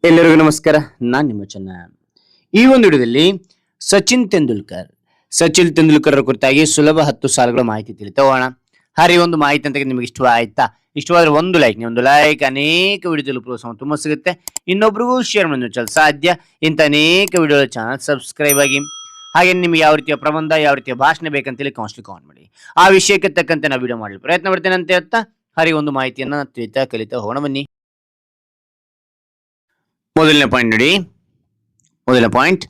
ಎಲ್ಲರಿಗೂ ನಮಸ್ಕಾರ. ನಾನು ನಿಮ್ಮ ಚೆನ್ನ. ಈ ಒಂದು ವಿಡಿಯೋದಲ್ಲಿ ಸಚಿನ್ ತೆಂಡೂಲ್ಕರ್ ಕುರಿತಾಗಿ ಸುಲಭ 10 ಸಾಲುಗಳ ಮಾಹಿತಿ ತಿಳಿತಾ ಹೋಗೋಣ. ಹಾರಿ ಒಂದು ಮಾಹಿತಿ ಅಂತ ನಿಮಗೆ ಇಷ್ಟವಾಯ್ತಾ? ಇಷ್ಟವಾದ್ರೆ ಒಂದು ಲೈಕ್ ಅನೇಕ ವಿಡಿಯೋದಲ್ಲಿ ಪ್ರೋತ್ಸಾಹ ತುಂಬ ಸಿಗುತ್ತೆ. ಇನ್ನೊಬ್ರಿಗೂ ಶೇರ್ ಮಾಡಿ ಸಾಧ್ಯ. ಇಂಥ ಅನೇಕ ವಿಡಿಯೋ ಚಾನಲ್ ಸಬ್ಸ್ಕ್ರೈಬ್ ಆಗಿ. ಹಾಗೆ ನಿಮ್ಗೆ ಯಾವ ರೀತಿಯ ಪ್ರಬಂಧ, ಯಾವ ರೀತಿಯ ಭಾಷಣ ಬೇಕಂತೇಳಿ ಕಾಮೆಂಟ್ ಮಾಡಿ. ಆ ವಿಷಯಕ್ಕೆ ತಕ್ಕಂತೆ ನಾವು ವಿಡಿಯೋ ಮಾಡಲು ಪ್ರಯತ್ನ ಪಡ್ತೇನೆ ಅಂತ ಹೇಳ್ತಾ ಹಾರಿ ಒಂದು ಮಾಹಿತಿಯನ್ನ ಕಲಿತಾ ಹೋಗೋಣ ಬನ್ನಿ. ಮೊದಲನೇ ಪಾಯಿಂಟ್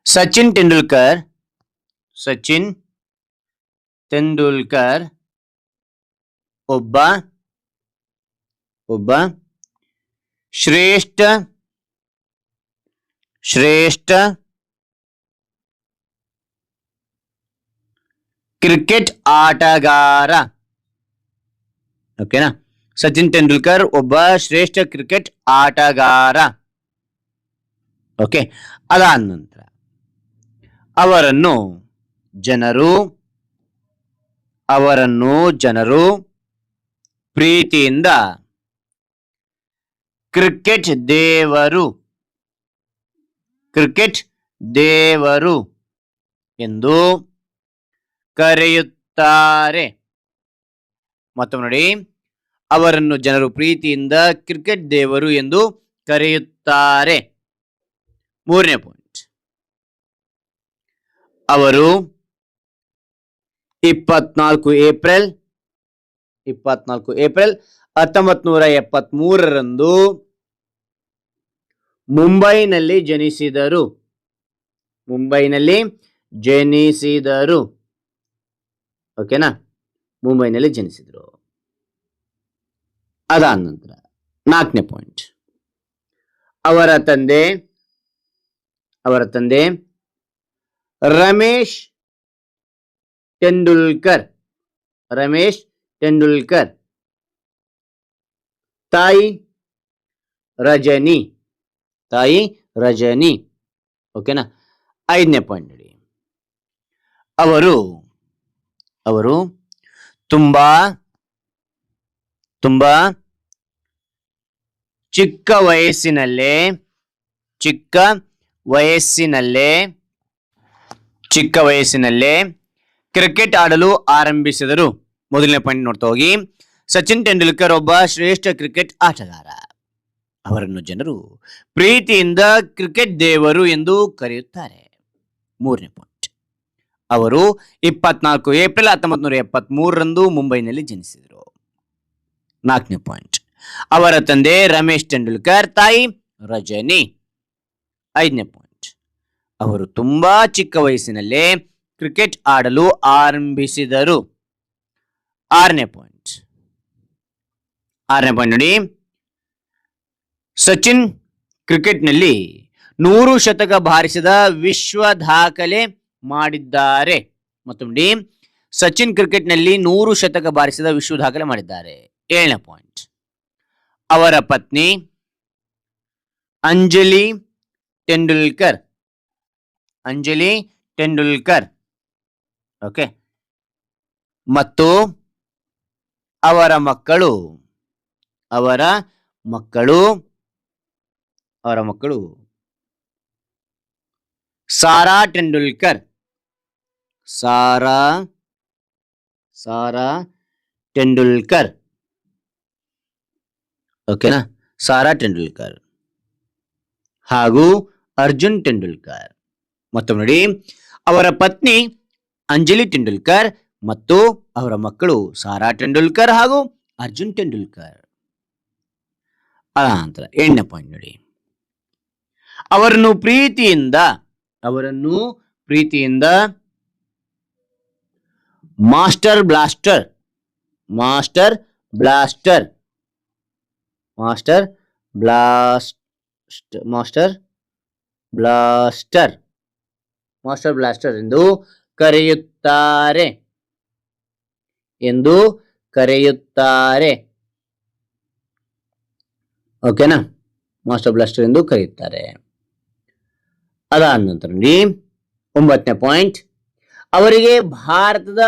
ಸಚಿನ್ ತೆಂಡೂಲ್ಕರ್ ಒಬ್ಬ ಶ್ರೇಷ್ಠ ಕ್ರಿಕೆಟ್ ಆಟಗಾರ. ಓಕೆನಾ? ಸಚಿನ್ ತೆಂಡೂಲ್ಕರ್ ಒಬ್ಬ ಶ್ರೇಷ್ಠ ಕ್ರಿಕೆಟ್ ಆಟಗಾರ. ಓಕೆ, ಅದಾದ ನಂತರ ಅವರನ್ನು ಜನರು ಪ್ರೀತಿಯಿಂದ ಕ್ರಿಕೆಟ್ ದೇವರು ಎಂದು ಕರೆಯುತ್ತಾರೆ. ಮತ್ತೊಮ್ಮೆ ನೋಡಿ, ಅವರನ್ನು ಜನರು ಪ್ರೀತಿಯಿಂದ ಕ್ರಿಕೆಟ್ ದೇವರು ಎಂದು ಕರೆಯುತ್ತಾರೆ. ಮೂರನೇ ಪಾಯಿಂಟ್, ಅವರು 24 ಏಪ್ರಿಲ್ 1973ರಂದು ಮುಂಬೈನಲ್ಲಿ ಜನಿಸಿದರು. ಓಕೆನಾ? ಮುಂಬೈನಲ್ಲಿ ಜನಿಸಿದರು. ಅದಾದ ನಂತರ 4ನೇ ಪಾಯಿಂಟ್, ಅವರ ತಂದೆ ರಮೇಶ್ ತೆಂಡೂಲ್ಕರ್, ತಾಯಿ ರಜನಿ. ಓಕೆನಾ? 5ನೇ ಪಾಯಿಂಟ್ ನೋಡಿ, ಅವರು ತುಂಬಾ ಚಿಕ್ಕ ವಯಸ್ಸಿನಲ್ಲೇ ಕ್ರಿಕೆಟ್ ಆಡಲು ಆರಂಭಿಸಿದರು. ಮೊದಲನೇ ಪಾಯಿಂಟ್ ನೋಡ್ತಾ ಹೋಗಿ, ಸಚಿನ್ ತೆಂಡೂಲ್ಕರ್ ಒಬ್ಬ ಶ್ರೇಷ್ಠ ಕ್ರಿಕೆಟ್ ಆಟಗಾರ. ಅವರನ್ನು ಜನರು ಪ್ರೀತಿಯಿಂದ ಕ್ರಿಕೆಟ್ ದೇವರು ಎಂದು ಕರೆಯುತ್ತಾರೆ. ಮೂರನೇ ಪಾಯಿಂಟ್, ಅವರು 24 ಏಪ್ರಿಲ್ 1973ರಂದು ಮುಂಬೈನಲ್ಲಿ ಜನಿಸಿದರು. 4ನೇ ಪಾಯಿಂಟ್, ಅವರ ತಂದೆ ರಮೇಶ್ ತೆಂಡೂಲ್ಕರ್, ತಾಯಿ ರಜನಿ. 5ನೇ ಪಾಯಿಂಟ್, ಅವರು ತುಂಬಾ ಚಿಕ್ಕ ವಯಸ್ಸಿನಲ್ಲೇ ಕ್ರಿಕೆಟ್ ಆಡಲು ಆರಂಭಿಸಿದರು. 6ನೇ ಪಾಯಿಂಟ್ ನೋಡಿ, ಸಚಿನ್ ಕ್ರಿಕೆಟ್ನಲ್ಲಿ 100 ಶತಕ ಬಾರಿಸಿದ ವಿಶ್ವ ದಾಖಲೆ ಮಾಡಿದ್ದಾರೆ. ಮತ್ತೊಂದು, ಸಚಿನ್ ಕ್ರಿಕೆಟ್ನಲ್ಲಿ 100 ಶತಕ ಬಾರಿಸಿದ ವಿಶ್ವ ದಾಖಲೆ ಮಾಡಿದ್ದಾರೆ. 7ನೇ ಪಾಯಿಂಟ್, ಅವರ ಪತ್ನಿ ಅಂಜಲಿ ತೆಂಡೂಲ್ಕರ್. ಓಕೆ, ಮತ್ತು ಅವರ ಮಕ್ಕಳು ಸಾರಾ ಟೆಂಡೂಲ್ಕರ್. ಓಕೆನಾ? ಸಾರಾ ಟೆಂಡೂಲ್ಕರ್ ಹಾಗೂ ಅರ್ಜುನ್ ಟೆಂಡೂಲ್ಕರ್. ಮತ್ತೊಮ್ಮೆ ನೋಡಿ, ಅವರ ಪತ್ನಿ ಅಂಜಲಿ ಟೆಂಡೂಲ್ಕರ್ ಮತ್ತು ಅವರ ಮಕ್ಕಳು ಸಾರಾ ಟೆಂಡೂಲ್ಕರ್ ಹಾಗೂ ಅರ್ಜುನ್ ಟೆಂಡೂಲ್ಕರ್. ಅನಂತರ 8ನೇ ಪಾಯಿಂಟ್ ನೋಡಿ, ಅವರನ್ನು ಪ್ರೀತಿಯಿಂದ ಮಾಸ್ಟರ್ ಬ್ಲಾಸ್ಟರ್ ಎಂದು ಕರೆಯುತ್ತಾರೆ. ಓಕೆನಾ? ಮಾಸ್ಟರ್ ಬ್ಲಾಸ್ಟರ್ ಎಂದು ಕರೆಯುತ್ತಾರೆ. ಅದಾದ ನಂತರ 9ನೇ ಪಾಯಿಂಟ್, ಅವರಿಗೆ ಭಾರತದ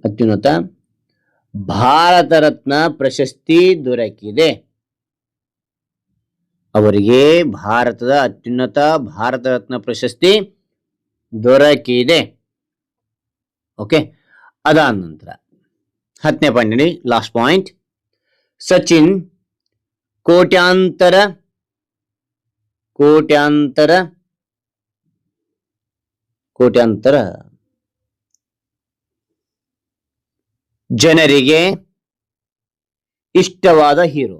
ಅತ್ಯುನ್ನತ ಭಾರತ ರತ್ನ ಪ್ರಶಸ್ತಿ ದೊರಕಿದೆ. ಅವರಿಗೆ ಭಾರತದ ಅತ್ಯುನ್ನತ ಭಾರತ ರತ್ನ ಪ್ರಶಸ್ತಿ ದೊರಕಿದೆ. ಓಕೆ, ಅದಾದ ನಂತರ 10ನೇ ಪಾಯಿಂಟ್ ನೋಡಿ, ಲಾಸ್ಟ್ ಪಾಯಿಂಟ್. ಸಚಿನ್ ಕೋಟ್ಯಾಂತರ ಜನರಿಗೆ ಇಷ್ಟವಾದ ಹೀರೋ.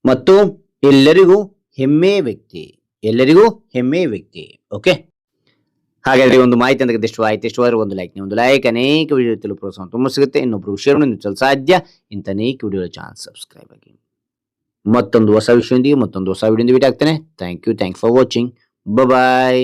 ಮತ್ತು ಎಲ್ಲರಿಗೂ ಹೆಮ್ಮೆಯ ವ್ಯಕ್ತಿ. ಓಕೆ, ಹಾಗಾದ್ರೆ ಒಂದು ಮಾಹಿತಿ ಅಂತ ಇಷ್ಟವಾದ್ರೆ ಒಂದು ಲೈಕ್ ಅನೇಕ ವಿಡಿಯೋ ತಿಳಿದು ಪ್ರೋತ್ಸಾಹ ತುಂಬ ಸಿಗುತ್ತೆ. ಇನ್ನೊಬ್ರು ಶೇರ್ ಮಾಡಲು ಸಾಧ್ಯ. ಇಂಥ ಅನೇಕ ವಿಡಿಯೋ ಚಾನಲ್ ಸಬ್ಸ್ಕ್ರೈಬ್ ಆಗಿ. ಮತ್ತೊಂದು ಹೊಸ ವಿಷಯದೊಂದಿಗೆ ಮತ್ತೊಂದು ಹೊಸ ವಿಡಿಯೋದಿಂದ ಭೇಟಿ ಆಗ್ತೇನೆ. Thank you for watching. Bye.